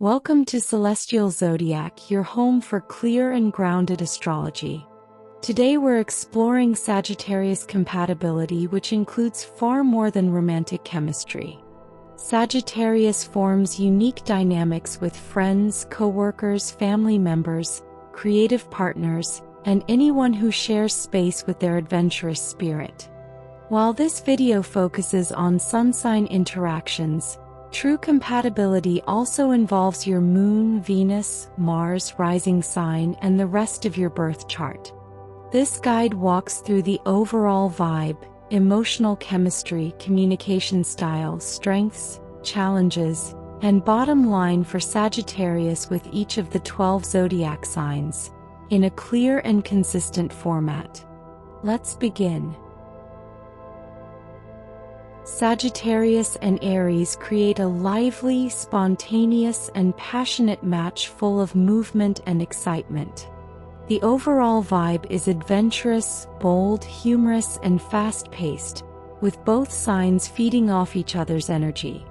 Welcome to Celestial Zodiac, your home for clear and grounded astrology. Today we're exploring Sagittarius compatibility, which includes far more than romantic chemistry. Sagittarius forms unique dynamics with friends, coworkers, family members, creative partners, and anyone who shares space with their adventurous spirit. While this video focuses on sun sign interactions, true compatibility also involves your Moon, Venus, Mars, rising sign, and the rest of your birth chart. This guide walks through the overall vibe, emotional chemistry, communication style, strengths, challenges, and bottom line for Sagittarius with each of the 12 zodiac signs, in a clear and consistent format. Let's begin. Sagittarius and Aries create a lively, spontaneous, and passionate match full of movement and excitement. The overall vibe is adventurous, bold, humorous, and fast-paced, with both signs feeding off each other's energy.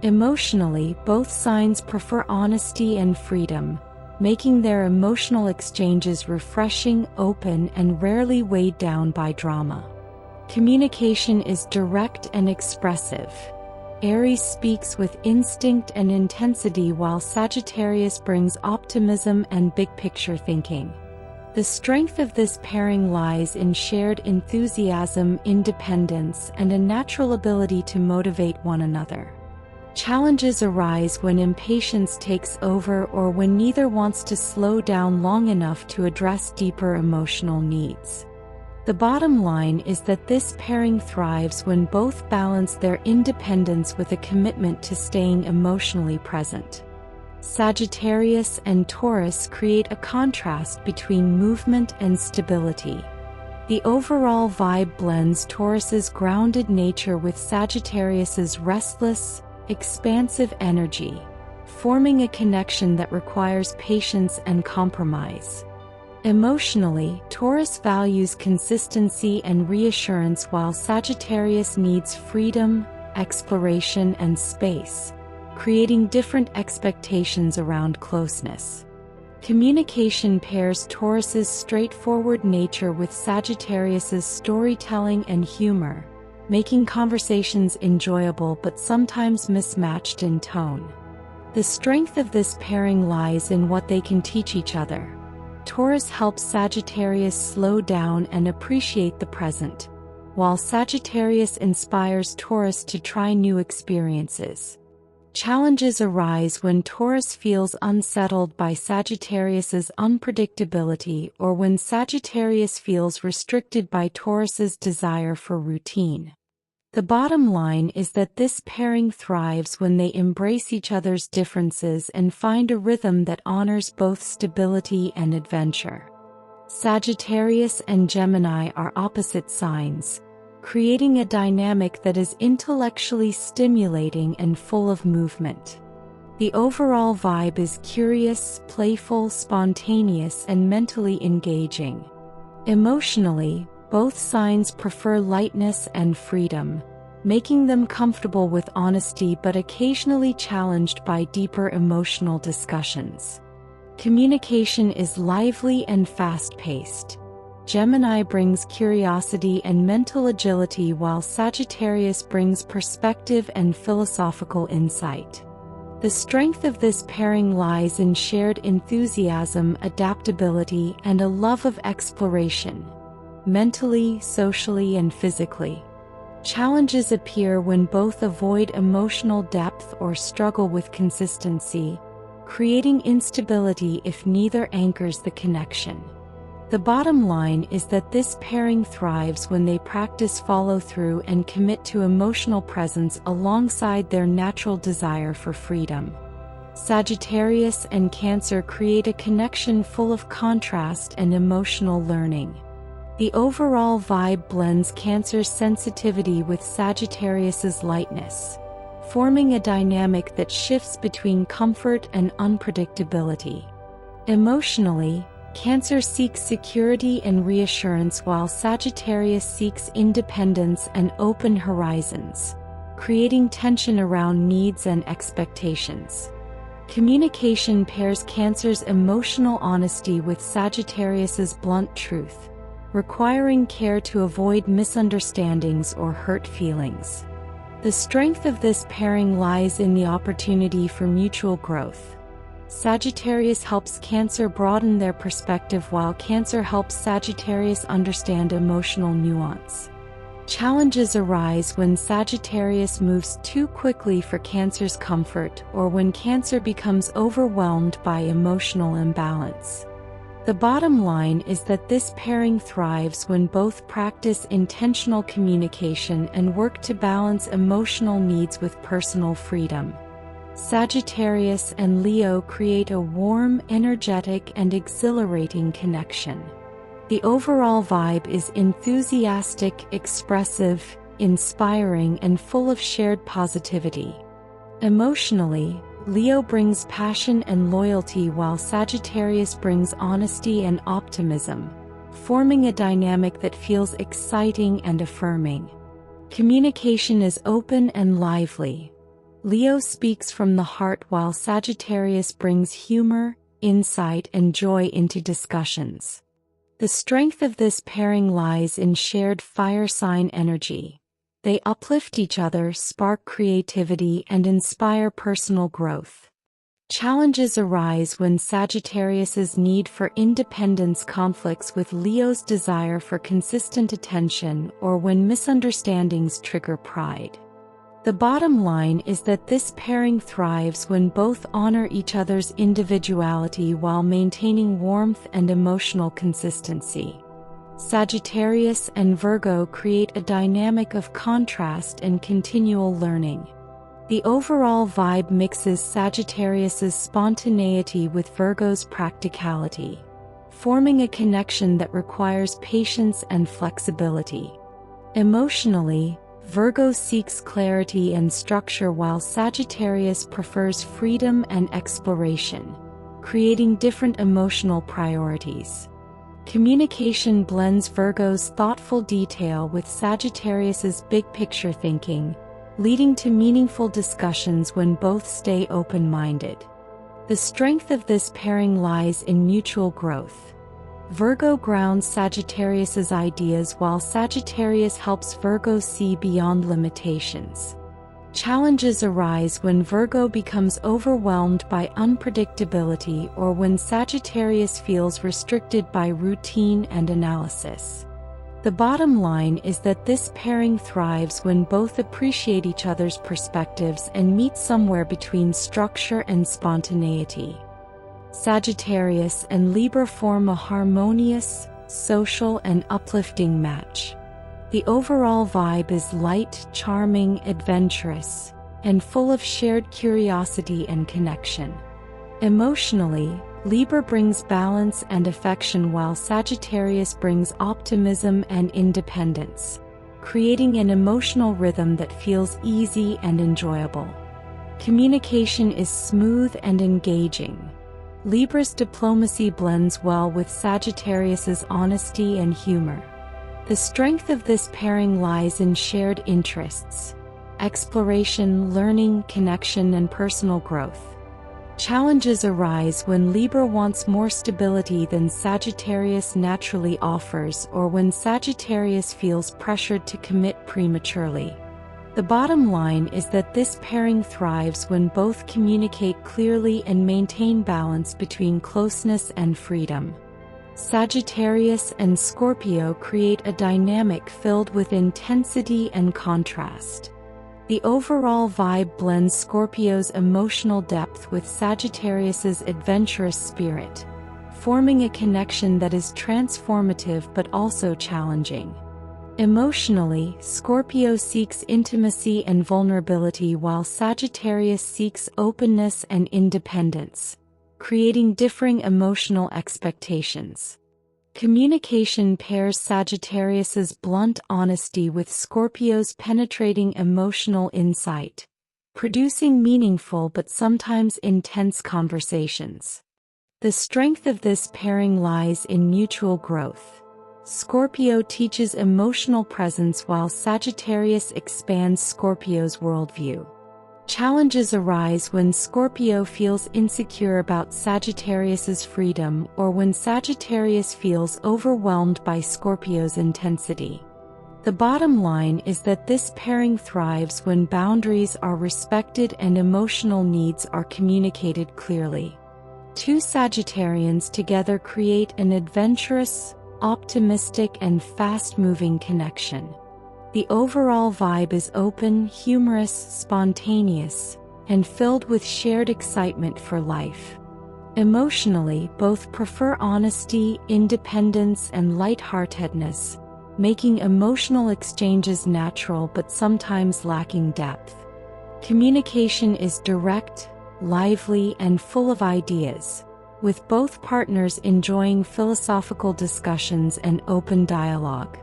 Emotionally, both signs prefer honesty and freedom, making their emotional exchanges refreshing, open, and rarely weighed down by drama. Communication is direct and expressive. Aries speaks with instinct and intensity, while Sagittarius brings optimism and big-picture thinking. The strength of this pairing lies in shared enthusiasm, independence, and a natural ability to motivate one another. Challenges arise when impatience takes over or when neither wants to slow down long enough to address deeper emotional needs. The bottom line is that this pairing thrives when both balance their independence with a commitment to staying emotionally present. Sagittarius and Taurus create a contrast between movement and stability. The overall vibe blends Taurus's grounded nature with Sagittarius's restless, expansive energy, forming a connection that requires patience and compromise. Emotionally, Taurus values consistency and reassurance, while Sagittarius needs freedom, exploration, and space, creating different expectations around closeness. Communication pairs Taurus's straightforward nature with Sagittarius's storytelling and humor, making conversations enjoyable but sometimes mismatched in tone. The strength of this pairing lies in what they can teach each other. Taurus helps Sagittarius slow down and appreciate the present, while Sagittarius inspires Taurus to try new experiences. Challenges arise when Taurus feels unsettled by Sagittarius's unpredictability or when Sagittarius feels restricted by Taurus's desire for routine. The bottom line is that this pairing thrives when they embrace each other's differences and find a rhythm that honors both stability and adventure. Sagittarius and Gemini are opposite signs, creating a dynamic that is intellectually stimulating and full of movement. The overall vibe is curious, playful, spontaneous, and mentally engaging. Emotionally, both signs prefer lightness and freedom, making them comfortable with honesty but occasionally challenged by deeper emotional discussions. Communication is lively and fast-paced. Gemini brings curiosity and mental agility, while Sagittarius brings perspective and philosophical insight. The strength of this pairing lies in shared enthusiasm, adaptability, and a love of exploration, mentally, socially, and physically. Challenges appear when both avoid emotional depth or struggle with consistency, creating instability if neither anchors the connection. The bottom line is that this pairing thrives when they practice follow-through and commit to emotional presence alongside their natural desire for freedom. Sagittarius and Cancer create a connection full of contrast and emotional learning. The overall vibe blends Cancer's sensitivity with Sagittarius's lightness, forming a dynamic that shifts between comfort and unpredictability. Emotionally, Cancer seeks security and reassurance, while Sagittarius seeks independence and open horizons, creating tension around needs and expectations. Communication pairs Cancer's emotional honesty with Sagittarius's blunt truth, requiring care to avoid misunderstandings or hurt feelings. The strength of this pairing lies in the opportunity for mutual growth. Sagittarius helps Cancer broaden their perspective while Cancer helps Sagittarius understand emotional nuance. Challenges arise when Sagittarius moves too quickly for Cancer's comfort or when Cancer becomes overwhelmed by emotional imbalance. The bottom line is that this pairing thrives when both practice intentional communication and work to balance emotional needs with personal freedom. Sagittarius and Leo create a warm, energetic, and exhilarating connection. The overall vibe is enthusiastic, expressive, inspiring, and full of shared positivity. Emotionally, Leo brings passion and loyalty while Sagittarius brings honesty and optimism, forming a dynamic that feels exciting and affirming. Communication is open and lively. Leo speaks from the heart while Sagittarius brings humor, insight, and joy into discussions. The strength of this pairing lies in shared fire sign energy. They uplift each other, spark creativity, and inspire personal growth. Challenges arise when Sagittarius's need for independence conflicts with Leo's desire for consistent attention or when misunderstandings trigger pride. The bottom line is that this pairing thrives when both honor each other's individuality while maintaining warmth and emotional consistency. Sagittarius and Virgo create a dynamic of contrast and continual learning. The overall vibe mixes Sagittarius's spontaneity with Virgo's practicality, forming a connection that requires patience and flexibility. Emotionally, Virgo seeks clarity and structure while Sagittarius prefers freedom and exploration, creating different emotional priorities. Communication blends Virgo's thoughtful detail with Sagittarius's big-picture thinking, leading to meaningful discussions when both stay open-minded. The strength of this pairing lies in mutual growth. Virgo grounds Sagittarius's ideas while Sagittarius helps Virgo see beyond limitations. Challenges arise when Virgo becomes overwhelmed by unpredictability or when Sagittarius feels restricted by routine and analysis. The bottom line is that this pairing thrives when both appreciate each other's perspectives and meet somewhere between structure and spontaneity. Sagittarius and Libra form a harmonious, social, and uplifting match. The overall vibe is light, charming, adventurous, and full of shared curiosity and connection. Emotionally, Libra brings balance and affection while Sagittarius brings optimism and independence, creating an emotional rhythm that feels easy and enjoyable. Communication is smooth and engaging. Libra's diplomacy blends well with Sagittarius's honesty and humor. The strength of this pairing lies in shared interests: exploration, learning, connection, and personal growth. Challenges arise when Libra wants more stability than Sagittarius naturally offers or when Sagittarius feels pressured to commit prematurely. The bottom line is that this pairing thrives when both communicate clearly and maintain balance between closeness and freedom. Sagittarius and Scorpio create a dynamic filled with intensity and contrast. The overall vibe blends Scorpio's emotional depth with Sagittarius's adventurous spirit, forming a connection that is transformative but also challenging. Emotionally, Scorpio seeks intimacy and vulnerability while Sagittarius seeks openness and independence, creating differing emotional expectations. Communication pairs Sagittarius's blunt honesty with Scorpio's penetrating emotional insight, producing meaningful but sometimes intense conversations. The strength of this pairing lies in mutual growth. Scorpio teaches emotional presence while Sagittarius expands Scorpio's worldview. Challenges arise when Scorpio feels insecure about Sagittarius's freedom or when Sagittarius feels overwhelmed by Scorpio's intensity. The bottom line is that this pairing thrives when boundaries are respected and emotional needs are communicated clearly. Two Sagittarians together create an adventurous, optimistic, and fast-moving connection. The overall vibe is open, humorous, spontaneous, and filled with shared excitement for life. Emotionally, both prefer honesty, independence, and lightheartedness, making emotional exchanges natural but sometimes lacking depth. Communication is direct, lively, and full of ideas, with both partners enjoying philosophical discussions and open dialogue.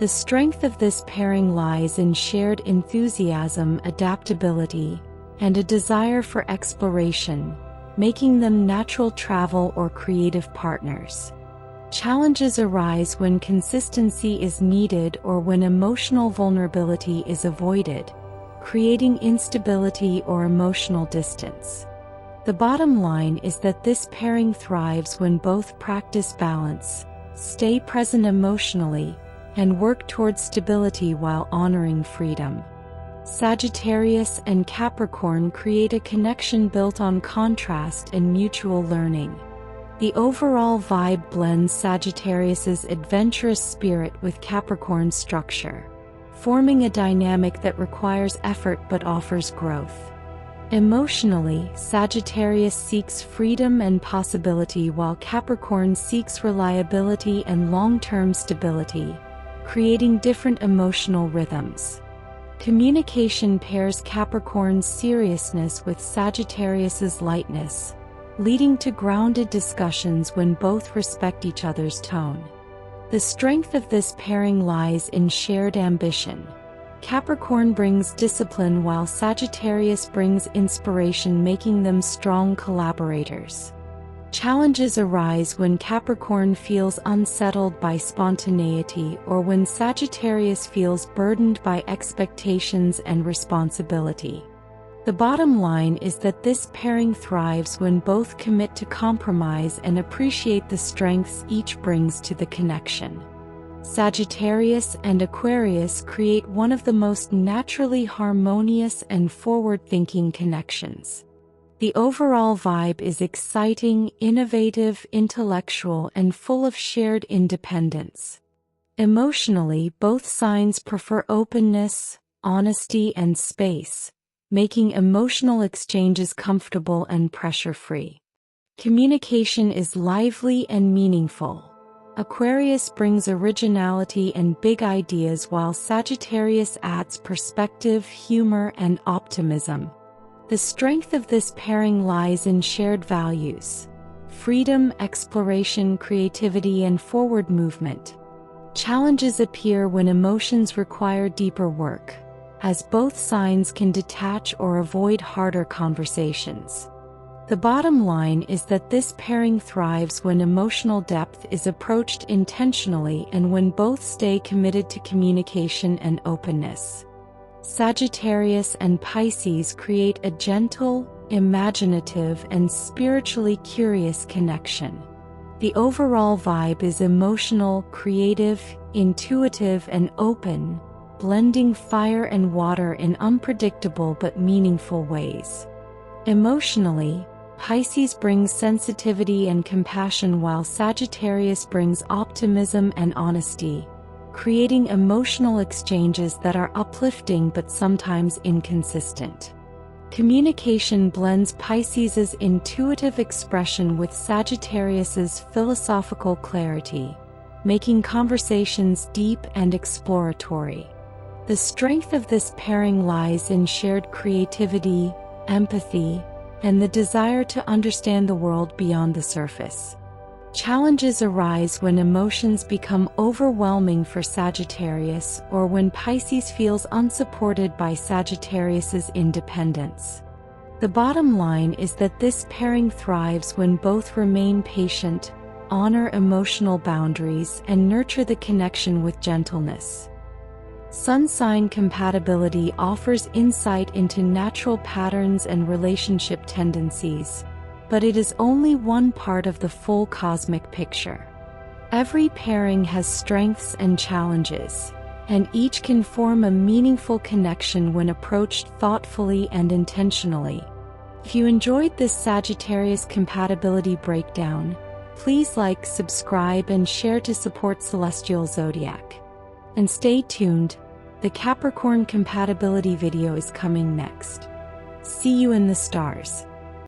The strength of this pairing lies in shared enthusiasm, adaptability, and a desire for exploration, making them natural travel or creative partners. Challenges arise when consistency is needed or when emotional vulnerability is avoided, creating instability or emotional distance. The bottom line is that this pairing thrives when both practice balance, stay present emotionally, and work towards stability while honoring freedom. Sagittarius and Capricorn create a connection built on contrast and mutual learning. The overall vibe blends Sagittarius's adventurous spirit with Capricorn's structure, forming a dynamic that requires effort but offers growth. Emotionally, Sagittarius seeks freedom and possibility while Capricorn seeks reliability and long-term stability, creating different emotional rhythms. Communication pairs Capricorn's seriousness with Sagittarius's lightness, leading to grounded discussions when both respect each other's tone. The strength of this pairing lies in shared ambition. Capricorn brings discipline while Sagittarius brings inspiration, making them strong collaborators. Challenges arise when Capricorn feels unsettled by spontaneity or when Sagittarius feels burdened by expectations and responsibility. The bottom line is that this pairing thrives when both commit to compromise and appreciate the strengths each brings to the connection. Sagittarius and Aquarius create one of the most naturally harmonious and forward-thinking connections. The overall vibe is exciting, innovative, intellectual, and full of shared independence. Emotionally, both signs prefer openness, honesty, and space, making emotional exchanges comfortable and pressure-free. Communication is lively and meaningful. Aquarius brings originality and big ideas while Sagittarius adds perspective, humor, and optimism. The strength of this pairing lies in shared values: freedom, exploration, creativity, and forward movement. Challenges appear when emotions require deeper work, as both signs can detach or avoid harder conversations. The bottom line is that this pairing thrives when emotional depth is approached intentionally and when both stay committed to communication and openness. Sagittarius and Pisces create a gentle, imaginative, and spiritually curious connection. The overall vibe is emotional, creative, intuitive, and open, blending fire and water in unpredictable but meaningful ways. Emotionally, Pisces brings sensitivity and compassion while Sagittarius brings optimism and honesty, creating emotional exchanges that are uplifting but sometimes inconsistent. Communication blends Pisces' intuitive expression with Sagittarius' philosophical clarity, making conversations deep and exploratory. The strength of this pairing lies in shared creativity, empathy, and the desire to understand the world beyond the surface. Challenges arise when emotions become overwhelming for Sagittarius or when Pisces feels unsupported by Sagittarius' independence. The bottom line is that this pairing thrives when both remain patient, honor emotional boundaries, and nurture the connection with gentleness. Sun sign compatibility offers insight into natural patterns and relationship tendencies, but it is only one part of the full cosmic picture. Every pairing has strengths and challenges, and each can form a meaningful connection when approached thoughtfully and intentionally. If you enjoyed this Sagittarius compatibility breakdown, please like, subscribe, and share to support Celestial Zodiac. And stay tuned, the Capricorn compatibility video is coming next. See you in the stars.